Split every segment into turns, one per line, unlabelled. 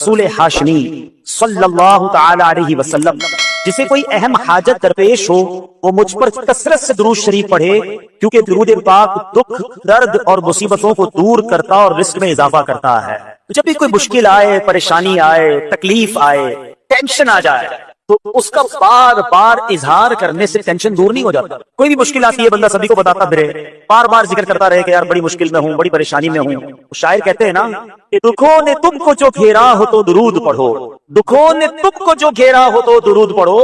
رسول ہاشمی صلی اللہ تعالی علیہ وسلم جسے کوئی اہم حاجت درپیش ہو وہ مجھ پر کثرت سے درود شریف پڑھے، کیونکہ درود پاک دکھ، درد اور مصیبتوں کو دور کرتا اور رزق میں اضافہ کرتا ہے۔ جب بھی کوئی مشکل آئے، پریشانی آئے، تکلیف آئے، ٹینشن آ جائے تو اس کا بار بار اظہار کرنے سے ٹینشن دور نہیں ہو جاتا۔ کوئی بھی مشکل آتی ہے بندہ سبھی کو بتاتا پھرے، بار بار ذکر کرتا رہے کہ یار بڑی مشکل میں ہوں، بڑی پریشانی میں ہوں۔ شاعر کہتے ہیں نا کہ دکھوں نے تم کو جو گھیرا ہو تو درود پڑھو، دکھوں نے تم کو جو گھیرا ہو تو درود پڑھو،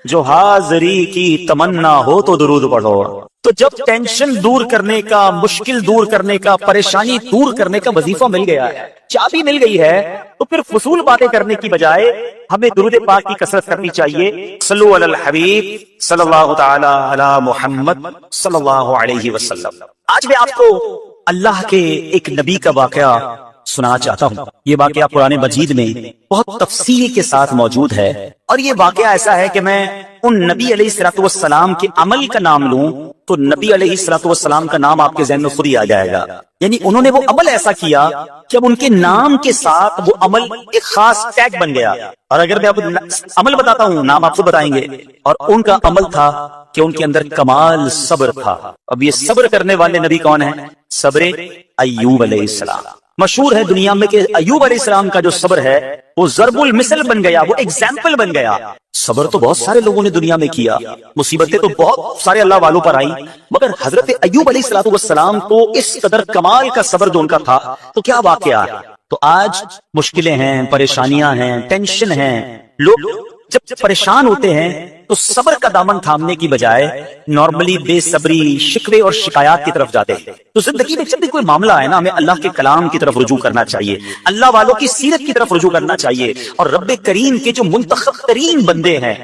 جو حاضری کی تمنا ہو تو درود پڑھو۔ تو جب ٹینشن دور کرنے کا، مشکل دور کرنے کا، پریشانی دور کرنے کا وظیفہ مل گیا ہے، چابی مل گئی ہے، تو پھر فضول باتیں کرنے کی بجائے ہمیں درود پاک کی کثرت کرنی چاہیے۔ صلو علی الحبیب صلی اللہ تعالی علی محمد صلی اللہ علیہ وسلم۔ آج میں آپ کو اللہ کے ایک نبی کا واقعہ سنا چاہتا ہوں۔ یہ واقعہ قرآن مجید میں بہت تفصیل کے ساتھ موجود ہے، اور یہ واقعہ ایسا ہے کہ میں ان نبی علیہ الصلوۃ والسلام کے عمل کا نام لوں تو نبی علیہ الصلوۃ والسلام کا نام آپ کے ذہن میں خود ہی آ جائے گا۔ یعنی انہوں نے وہ عمل ایسا کیا کہ اب ان کے نام کے ساتھ وہ عمل ایک خاص ٹیگ بن گیا۔ اور اگر میں اب عمل بتاتا ہوں، نام آپ کو بتائیں گے، اور ان کا عمل تھا کہ ان کے اندر کمال صبر تھا۔ اب یہ صبر کرنے والے نبی کون ہیں؟ صبر ایوب علیہ السلام۔ مشہور ہے دنیا میں کہ ایوب علیہ السلام کا جو صبر ہے وہ ضرب المثل بن گیا، وہ ایگزامپل بن گیا۔ صبر تو بہت سارے لوگوں نے دنیا میں کیا، مصیبتیں تو بہت سارے اللہ والوں پر آئیں، مگر حضرت ایوب علیہ السلام کو اس قدر کمال کا صبر جو ان کا تھا، تو کیا واقعہ ہے؟ تو آج مشکلیں ہیں، پریشانیاں ہیں، ٹینشن ہیں، لوگ جب پریشان ہوتے ہیں تو صبر کا دامن تھامنے کی بجائے نارملی بے صبری، شکوے اور شکایات کی طرف جاتے ہیں۔ تو زندگی میں جب بھی کوئی معاملہ ہے نا، ہمیں اللہ کے کلام کی طرف رجوع کرنا چاہیے، اللہ والوں کی سیرت کی طرف رجوع کرنا چاہیے، اور رب کریم کے جو منتخب ترین بندے ہیں،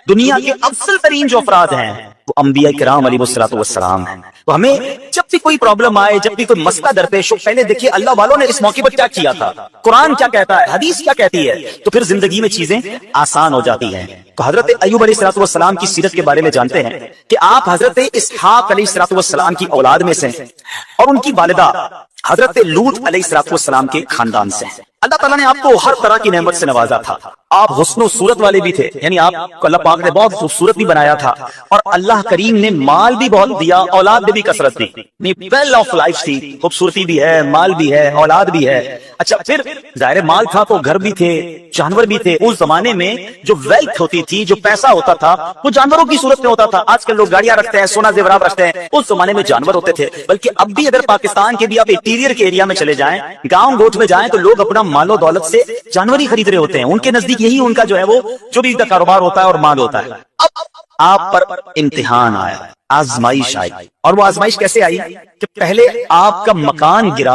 دنیا کے افضل ترین جو افراد ہیں، وہ انبیاء کرام علیہ الصلوۃ والسلام ہیں۔ تو ہمیں جب بھی کوئی پرابلم آئے، جب بھی کوئی مسئلہ درپیش ہو، پہلے دیکھیے اللہ والوں نے اس موقع پر کیا کیا تھا، قرآن کیا کہتا ہے، حدیث کیا کہتی ہے، تو پھر زندگی میں چیزیں آسان ہو جاتی ہیں۔ تو حضرت ایوب علیہ السلام کی سیرت کے بارے میں جانتے ہیں کہ آپ حضرت اسحاق علیہ السلام کی اولاد میں سے ہیں، اور ان کی والدہ حضرت لوط علیہ السلام کے خاندان سے ہیں۔ اللہ تعالیٰ نے آپ کو ہر طرح کی نعمت سے نوازا تھا، آپ حسن و صورت والے بھی تھے، یعنی آپ کو اللہ پاک نے بہت خوبصورت بھی بنایا تھا، اور اللہ کریم نے مال بھی بہت دیا، اولاد میں بھی کثرت دی، ویل آف لائف تھی، خوبصورتی بھی ہے، مال بھی ہے، اولاد بھی ہے۔ اچھا، پھر ظاہر مال تھا تو گھر بھی تھے، جانور بھی تھے۔ اس زمانے میں جو ویلتھ ہوتی تھی، جو پیسہ ہوتا تھا، وہ جانوروں کی صورت میں ہوتا تھا۔ آج کل لوگ گاڑیاں رکھتے ہیں، سونا زیورات رکھتے ہیں، اس زمانے میں جانور ہوتے تھے۔ بلکہ اب بھی اگر پاکستان کے بھی آپ انٹیریئر کے ایریا میں چلے جائیں، گاؤں گوٹ میں جائیں، تو لوگ اپنا مال و دولت سے جانور ہی خرید رہے ہوتے ہیں۔ ان کے نزدیک یہی ان کا جو ہے وہ جو بھی کاروبار ہوتا ہے اور مال ہوتا ہے۔ اب آپ پر امتحان آیا، آزمائش آئی، اور وہ آزمائش کیسے آئی کہ پہلے آپ کا مکان گرا،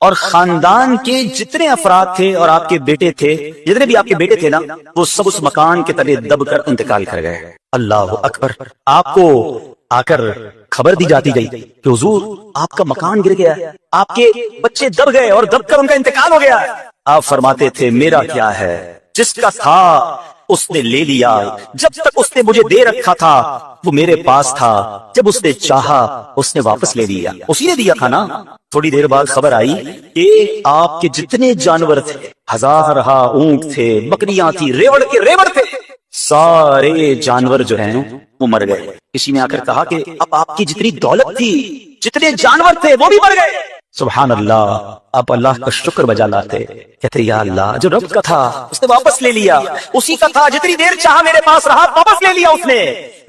اور خاندان کے جتنے افراد تھے اور آپ کے بیٹے تھے، جتنے بھی آپ کے بیٹے تھے نا، وہ سب اس مکان کے تلے دب کر انتقال کر گئے۔ اللہ اکبر۔ آپ کو آ کر خبر دی جاتی گئی کہ حضور آپ کا مکان گر گیا، آپ کے بچے دب گئے اور دب کر ان کا انتقال ہو گیا۔ آپ فرماتے تھے میرا کیا ہے، جس کا تھا اس نے لے لیا، جب تک اس نے مجھے دے رکھا تھا وہ میرے پاس تھا، جب اس نے چاہا اس نے واپس لے لیا، اسی نے دیا تھا نا۔ تھوڑی دیر بعد خبر آئی کہ آپ کے جتنے جانور تھے، ہزارہا اونٹ تھے، بکریاں تھی، ریوڑ کے ریوڑ تھے، سارے جانور جو ہیں وہ مر گئے۔ کسی نے آ کر کہا کہ اب آپ کی جتنی دولت تھی، جتنے جانور تھے، وہ بھی مر گئے۔ سبحان اللہ۔ آپ اللہ کا شکر بجا لاتے، کہتے یا اللہ جو رب کا تھا اس نے واپس لے لیا، اسی کا تھا، جتنی دیر چاہا میرے پاس رہا، واپس لے لیا اس نے۔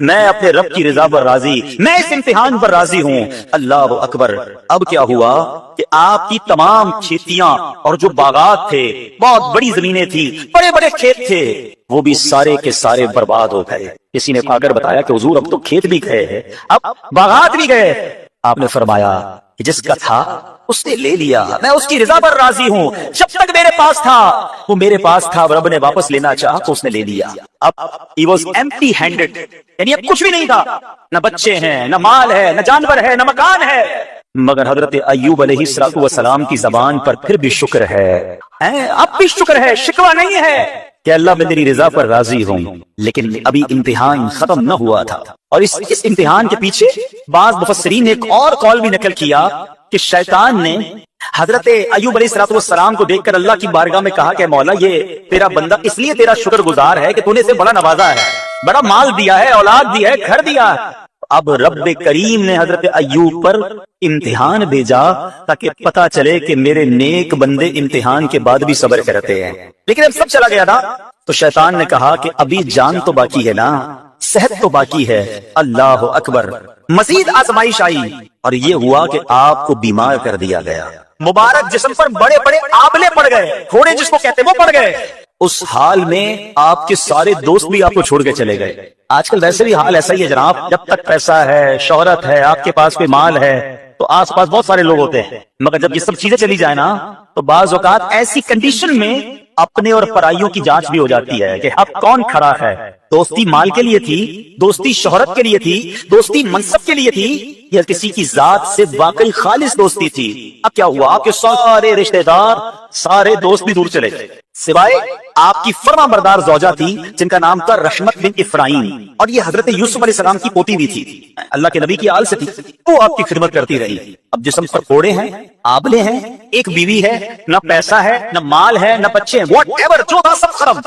میں اپنے رب کی رضا پر راضی، میں اس امتحان پر راضی ہوں۔ اللہ اکبر۔ اب کیا ہوا کہ آپ کی تمام کھیتیاں اور جو باغات تھے، بہت بڑی زمینیں تھی، بڑے بڑے کھیت تھے، وہ بھی سارے کے سارے برباد ہو گئے۔ کسی نے آ کر بتایا کہ حضور اب تو کھیت بھی گئے ہیں، اب باغات بھی گئے۔ آپ نے فرمایا کہ جس کا تھا اس نے لے لیا، میں اس کی رضا پر راضی ہوں، جب تک میرے پاس تھا وہ میرے پاس تھا، رب نے واپس لینا چاہا تو اس نے لے لیا۔ اب he was empty handed، یعنی اب کچھ بھی نہیں تھا، نہ بچے ہیں، نہ مال ہے، نہ جانور ہے، نہ مکان ہے، مگر حضرت ایوب علیہ السلام کی زبان پر پھر بھی شکر ہے، اب بھی شکر ہے، شکوہ نہیں ہے۔ کہ اللہ میں تیری رضا پر راضی ہوں، لیکن ابھی امتحان ختم نہ ہوا تھا۔ اور اس امتحان کے پیچھے بعض مفسرین نے ایک اور قول بھی نقل کیا کہ شیطان نے حضرت ایوب علیہ السلام کو دیکھ کر اللہ کی بارگاہ میں کہا کہ مولا یہ تیرا بندہ اس لیے تیرا شکر گزار ہے کہ تو نے اسے بڑا نوازا ہے، بڑا مال دیا ہے، اولاد دی ہے، گھر دیا ہے۔ اب رب کریم نے حضرت ایوب پر امتحان بھیجا تاکہ پتا چلے کہ میرے نیک بندے امتحان کے بعد بھی صبر کرتے ہیں۔ لیکن اب سب چلا گیا تھا تو شیطان نے کہا کہ ابھی جان تو باقی ہے نا، صحت تو باقی ہے، اللہ اکبر، مزید آزمائش آئی اور یہ ہوا کہ آپ کو بیمار کر دیا گیا، مبارک جسم پر بڑے بڑے آبلے پڑ گئے، گھوڑے جس کو کہتے وہ پڑ گئے۔ اس حال میں آپ کے سارے دوست بھی آپ کو چھوڑ کے چلے گئے۔ آج کل ویسے بھی حال ایسا ہی ہے جناب، جب تک پیسہ ہے، شہرت ہے، آپ کے پاس کوئی مال ہے تو آس پاس بہت سارے لوگ ہوتے ہیں، مگر جب یہ سب چیزیں چلی جائیں نا تو بعض اوقات ایسی کنڈیشن میں اپنے اور پرائیوں کی جانچ بھی ہو جاتی ہے کہ اب کون کھڑا ہے۔ دوستی مال کے لیے تھی، دوستی شہرت کے لیے تھی، دوستی منصب کے لیے تھی، یا کسی کی ذات سے واقعی خالص دوستی تھی؟ اب کیا ہوا کہ سارے رشتہ دار، سارے دوست بھی دور چلے گئے، سوائے آپ کی فرما بردار زوجہ تھی جن کا نام تھا رحمت بن افرایم، اور یہ حضرت یوسف علیہ السلام کی پوتی بھی تھی، اللہ کے نبی کی آل سے تھی، وہ آپ کی خدمت کرتی رہی۔ اب جسم پر کوڑے ہیں، آبلے ہیں، ایک بیوی ہے، نہ پیسہ ہے، نہ مال ہے، نہ بچے ہیں، واٹ ایور جو تھا سب ختم،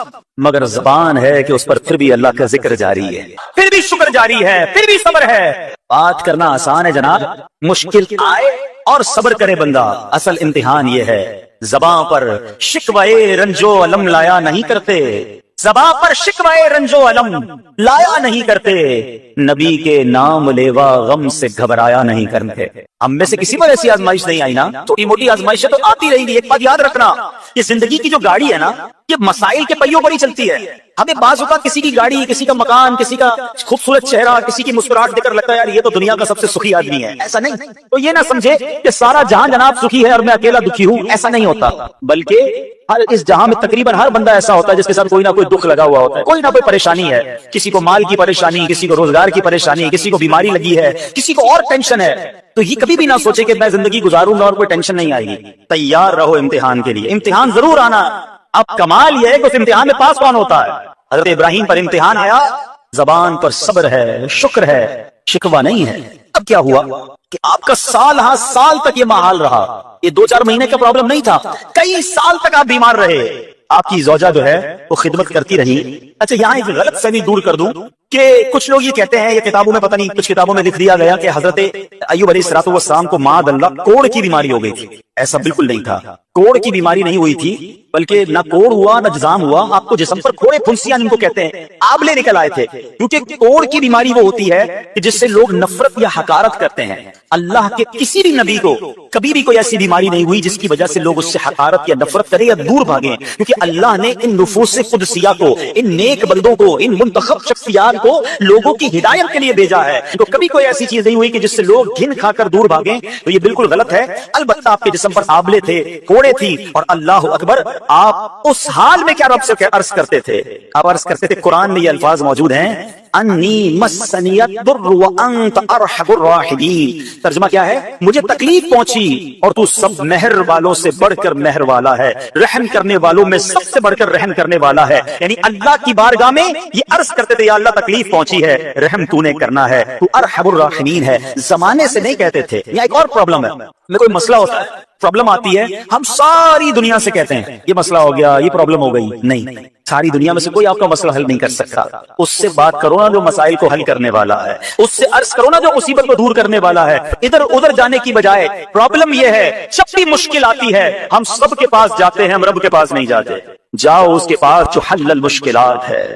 مگر زبان ہے کہ اس پر پھر بھی اللہ کا ذکر جاری ہے، پھر بھی شکر جاری ہے، پھر بھی صبر ہے۔ بات کرنا آسان ہے جناب، مشکل آئے اور صبر کرے بندہ، اصل امتحان یہ ہے۔ زباں پر شکوائے رنجو علم لایا نہیں کرتے، زباں پر شکوائے رنجو علم لایا نہیں کرتے، نبی کے نام لیوا غم سے گھبرایا نہیں کرتے۔ ہم میں سے کسی پر ایسی آزمائش نہیں آئی نا، چھوٹی موٹی آزمائشیں تو آتی رہیں گی۔ ایک بات یاد رکھنا، یہ زندگی کی جو گاڑی ہے نا یہ مسائل کے پہیوں پر ہی چلتی ہے۔ ہمیں بعض اوقات کسی کی گاڑی، کسی کا مکان، کسی کا خوبصورت چہرہ، کسی کی مسکراہٹ دیکھ کر لگتا ہے یار یہ تو دنیا کا سب سے سخی آدمی ہے، ایسا نہیں۔ تو یہ نہ سمجھے کہ سارا جہاں جناب سخی ہے اور میں اکیلا دکھی ہوں، ایسا نہیں ہوتا، بلکہ ہر اس جہاں میں تقریباً ہر بندہ ایسا ہوتا ہے جس کے ساتھ کوئی نہ کوئی دکھ لگا ہوا ہوتا ہے، کوئی نہ کوئی پریشانی ہے، کسی کو مال کی پریشانی، کسی کو روزگار کی پریشانی، کسی کو بیماری لگی ہے، کسی کو اور ٹینشن ہے۔ تو یہ کبھی بھی نہ سوچے کہ میں زندگی گزاروں گا اور کوئی ٹینشن نہیں آئے گی، تیار رہو امتحان کے لیے، امتحان ضرور آنا۔ اب کمال یہ ہے کہ اس امتحان میں پاس کون ہوتا ہے۔ حضرت ابراہیم پر امتحان آیا، زبان پر صبر ہے، شکر ہے، شکوہ نہیں ہے۔ اب کیا ہوا کہ آپ کا سال ہاں سال تک یہ محال رہا، یہ 2-4 مہینے کا پرابلم نہیں تھا، کئی سال تک آپ بیمار رہے۔ آپ کی زوجہ جو ہے وہ خدمت کرتی رہی۔ اچھا یہاں ایک غلط فہمی دور کر دوں کہ کچھ لوگ یہ کہتے ہیں، یہ کتابوں میں پتہ نہیں کچھ کتابوں میں لکھ دیا گیا کہ حضرت ایوب علیہ السلام کو معاذ اللہ کوڑ کی بیماری ہو گئی تھی۔ ایسا بالکل نہیں تھا، کوڑ کی بیماری نہیں ہوئی تھی، بلکہ نہ کوڑ ہوا نہ جزام ہوا، آپ کو جسم پر کوڑے پھنسیاں جن کو کہتے ہیں آبلے نکل آئے تھے، کیونکہ کوڑ کی بیماری وہ ہوتی ہے کہ جس سے لوگ نفرت یا حقارت کرتے ہیں۔ اللہ کے کسی بھی نبی کو کبھی بھی کوئی ایسی بیماری نہیں ہوئی جس کی وجہ سے لوگ اس سے حقارت یا نفرت کریں یا دور بھاگیں، کیونکہ اللہ نے ان نفوس قدسیہ کو، ان نیک بندوں کو، ان منتخب شخصیات کو لوگوں کی ہدایت کے لیے بھیجا ہے۔ تو کبھی کوئی ایسی چیز نہیں ہوئی کہ جس سے لوگ گھن کھا کر دور بھاگیں، تو یہ بالکل غلط ہے۔ البتہ آپ کے جسم پر آبلے تھے، کوڑے تھی، اور اللہ اکبر آپ اس حال میں کیا رب سے عرض کرتے تھے؟ آپ عرض کرتے تھے، قرآن میں یہ الفاظ موجود ہیں، انی مسنی الضر وانت ارحم الراحمین۔ ترجمہ کیا ہے؟ مجھے تکلیف پہنچی اور تو سب مہر والوں سے بڑھ کر مہر والا ہے، رحم کرنے والوں میں سب سے بڑھ کر رحم کرنے والا ہے۔ یعنی اللہ کی بارگاہ میں یہ عرض کرتے تھے، یا اللہ تکلیف پہنچی ہے، رحم تو نے کرنا ہے، تو ارحم الراحمین ہے، زمانے سے نہیں کہتے تھے۔ یہاں ایک اور پرابلم ہے، میں کوئی مسئلہ ہوتا ہے، پرابلم آتی ہے، ہم ساری دنیا سے کہتے ہیں یہ مسئلہ ہو گیا، یہ پرابلم ہو گئی۔ نہیں، ساری دنیا میں سے کوئی آپ کا مسئلہ حل نہیں کر سکتا۔ اس سے بات کرو نا جو مسائل کو حل کرنے والا ہے، اس سے عرض کرو نا جو مصیبت کو دور کرنے والا ہے۔ ادھر ادھر جانے کی بجائے پرابلم یہ ہے، جب بھی مشکل آتی ہے ہم سب کے پاس جاتے ہیں، ہم رب کے پاس نہیں جاتے۔ جاؤ اس کے پاس جو حل المشکلات ہے،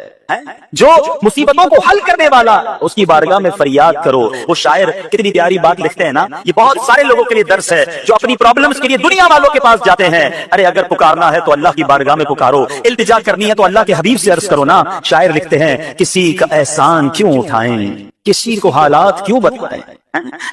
جو مصیبتوں کو حل کرنے والا، اس کی بارگاہ میں فریاد کرو۔ وہ شاعر کتنی پیاری بات لکھتے ہیں نا، یہ بہت سارے لوگوں کے لیے درس ہے جو اپنی پرابلمز کے لیے دنیا والوں کے پاس جاتے ہیں۔ ارے اگر پکارنا ہے تو اللہ کی بارگاہ میں پکارو، التجا کرنی ہے تو اللہ کے حبیب سے عرض کرو نا۔ شاعر لکھتے ہیں، کسی کا احسان کیوں اٹھائیں، کسی کو حالات کیوں بتائیں،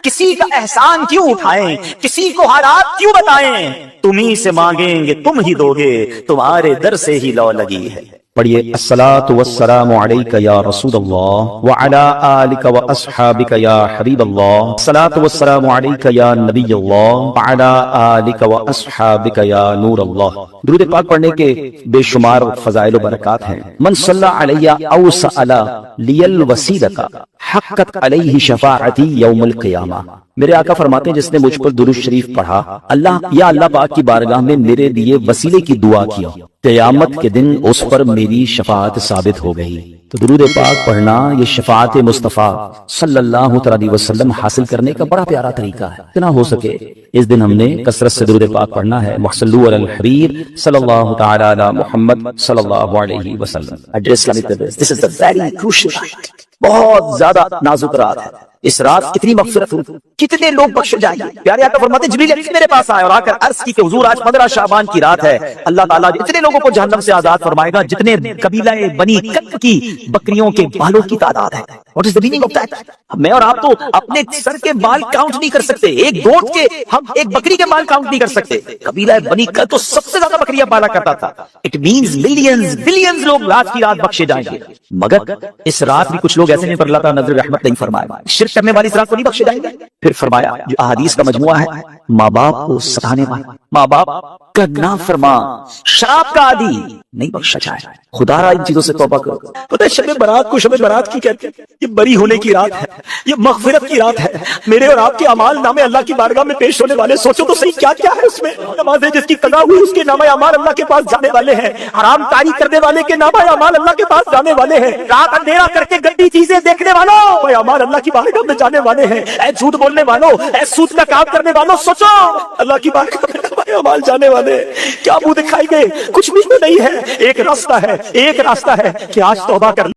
کسی کا احسان کیوں اٹھائیں، کسی کو حالات کیوں بتائیں، تمہیں سے مانگیں گے تم ہی دو گے، تمہارے در سے ہی لو لگی ہے۔ پڑھیے الصلاۃ والسلام علیک یا رسول اللہ وعلی آلک واصحابک یا حبیب اللہ، الصلاۃ والسلام علیک یا نبی اللہ وعلی آلک واصحابک یا نور اللہ۔ درود پاک پڑھنے کے بے شمار فضائل و برکات ہیں۔ من صلی علی او سأل لی الوسیلۃ حقت علیہ شفاعتی یوم القیامہ، میرے آقا فرماتے ہیں جس نے مجھ پر درود شریف پڑھا، اللہ پاک کی بارگاہ میں میرے لیے وسیلے کی دعا کیا، قیامت کے دن اس پر میری شفاعت ثابت ہو گئی۔ تو درود پاک پڑھنا یہ شفاعت مصطفیٰ صلی اللہ علیہ وسلم حاصل کرنے کا بڑا پیارا طریقہ ہے۔ اتنا ہو سکے اس دن ہم نے کثرت سے درود پاک پڑھنا ہے۔ وصلوا علی الحبیب صلی اللہ تعالی علی محمد صلی اللہ علیہ وسلم۔ This is the very crucial night، بہت زیادہ نازک رات ہے۔ اس رات کتنی مغفرت ہوگی، کتنے لوگ بخشے جائیں گے۔ پیارے آقا فرماتے ہیں جبریل امین میرے پاس آئے اور آ کر عرض کی کہ حضور آج 15 شعبان کی رات ہے، اللہ تعالیٰ اتنے لوگوں کو جہنم سے آزاد فرمائے گا جتنے قبیلہ بنی کک کی بکریوں کے بالوں کی تعداد ہے۔ What is the meaning of that؟ میں اور آپ تو اپنے سر کے بال کاؤنٹ نہیں کر سکتے، ایک گوٹ کے ہم ایک بکری کے بال کاؤنٹ نہیں کر سکتے۔ قبیلہ بنی کک تو سب سے زیادہ بکریاں پالا کرتا تھا۔ It means millions billions لوگ آج کی رات بخشے جائیں گے، مگر اس رات بھی کچھ لوگ ایسے ہیں پر اللہ تعالیٰ نظر رحمت نہیں فرمائے، شرک کرنے والی اس رات کو نہیں بخشے جائیں گے۔ پھر فرمایا جو احادیث کا مجموعہ ہے، ماں باپ کو ستانے والا، ماں باپ کا نافرمان، شراب کا عادی نہیں بخشا جائے۔ خدا را ان چیزوں سے توبہ کرو۔ پتہ ہے شب برات کو شب برات کی کہتے ہیں، یہ بری ہونے کی رات ہے، یہ مغفرت کی رات ہے۔ میرے اور آپ کے اعمال نامے اللہ کی بارگاہ میں پیش ہونے والے، سوچو تو صحیح کیا کیا ہے اس میں۔ نمازیں جس کی قضا ہوئی اس کے نامہ اعمال اللہ کے پاس جانے والے ہیں، حرام کاری کرنے والے کے نامہ اعمال اللہ کے پاس جانے والے ہیں، رات اندھیرا کر کے گندی چیزیں دیکھنے والوں اعمال اللہ کی بارگاہ میں جانے والے ہیں۔ اے جھوٹ بولنے والوں، اے سود کا کام کرنے والوں، سوچو اللہ کی بارگاہ میں اعمال جانے والے کیا منہ دکھائی گئے، کچھ بھی نہیں ہے۔ ایک راستہ ہے کہ آج توبہ کر